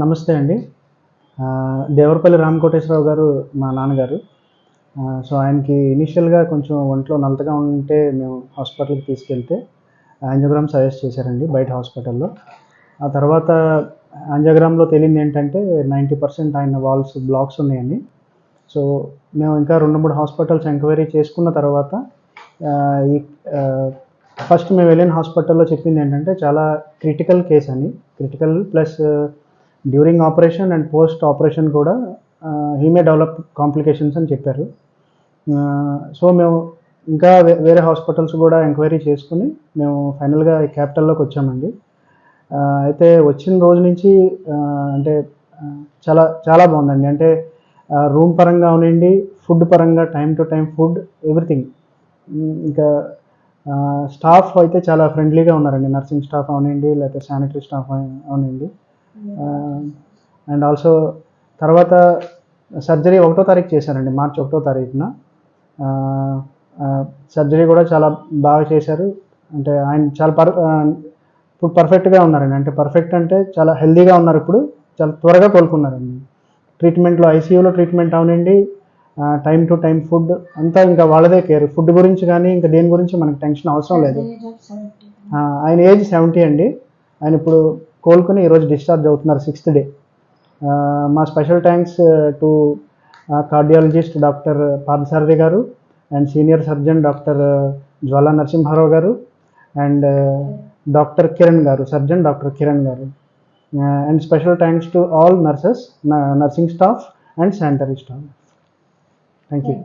నమస్తే అండి. దేవరపల్లి రామకోటేశ్వరరావు గారు మా నాన్నగారు. సో, ఆయనకి ఇనీషియల్‌గా కొంచెం ఒంట్లో నలతగా ఉంటే మేము హాస్పిటల్‌కి తీసుకెళ్తే యాంజియోగ్రామ్ సజెస్ట్ చేశారండి బయట హాస్పిటల్‌లో. ఆ తర్వాత యాంజియోగ్రామ్‌లో తేలిందేంటంటే 90% ఆయన వాల్వ్స్ బ్లాక్స్ ఉన్నాయని. సో, మేము ఇంకా 2, 3 హాస్పిటల్స్ ఎంక్వైరీ చేసుకున్న తర్వాత ఆహ్, ఈ ఆహ్, ఫస్ట్ మేము వెళ్ళిన హాస్పిటల్‌లో చెప్పిందేంటంటే చాలా క్రిటికల్ కేస్ అని. Critical plus during operation and post operation కూడా హీ మే డెవలప్ కాంప్లికేషన్స్ అని చెప్పారు. సో, మేము ఇంకా వేరే హాస్పిటల్స్ కూడా ఎంక్వైరీ చేసుకొని మేము ఫైనల్‌గా క్యాపిటల్‌లోకి వచ్చామండి. అయితే వచ్చిన రోజు నుంచి అంటే చాలా చాలా బాగుందండి. అంటే రూమ్ పరంగా అవనండి, ఫుడ్ పరంగా time to time food everything. ఇంకా స్టాఫ్ అయితే చాలా ఫ్రెండ్లీగా ఉన్నారండి. నర్సింగ్ స్టాఫ్ అవనండి, లేకపోతే శానిటరీ స్టాఫ్ అవనండి. అండ్ ఆల్సో తర్వాత సర్జరీ 1వ తారీఖు చేశారండి. మార్చి 1వ తారీఖున. సర్జరీ కూడా చాలా బాగా చేశారు. అంటే ఆయన చాలా ఇప్పుడు పర్ఫెక్ట్‌గా ఉన్నారండి. అంటే పర్ఫెక్ట్ అంటే చాలా హెల్తీగా ఉన్నారు ఇప్పుడు. చాలా త్వరగా కోలుకున్నారండి. ట్రీట్మెంట్‌లో ఐసీయూలో ట్రీట్మెంట్ అవనండి, టైమ్ టు టైమ్ ఫుడ్ అంతా ఇంకా వాళ్ళదే కేర్. ఫుడ్ గురించి కానీ ఇంకా దేని గురించి మనకు టెన్షన్ అవసరం లేదు. ఆయన ఏజ్ 70 అండి. ఆయన ఇప్పుడు కోలుకొని ఈరోజు డిశ్చార్జ్ అవుతున్నారు 6th డే. మా special thanks to cardiologist doctor Parthasarathi గారు and senior surgeon doctor Jwala Narasimha Rao గారు అండ్ డాక్టర్ కిరణ్ గారు, సర్జన్ డాక్టర్ కిరణ్ గారు. And special thanks to all nurses, nursing staff and sanitary staff. Thank you.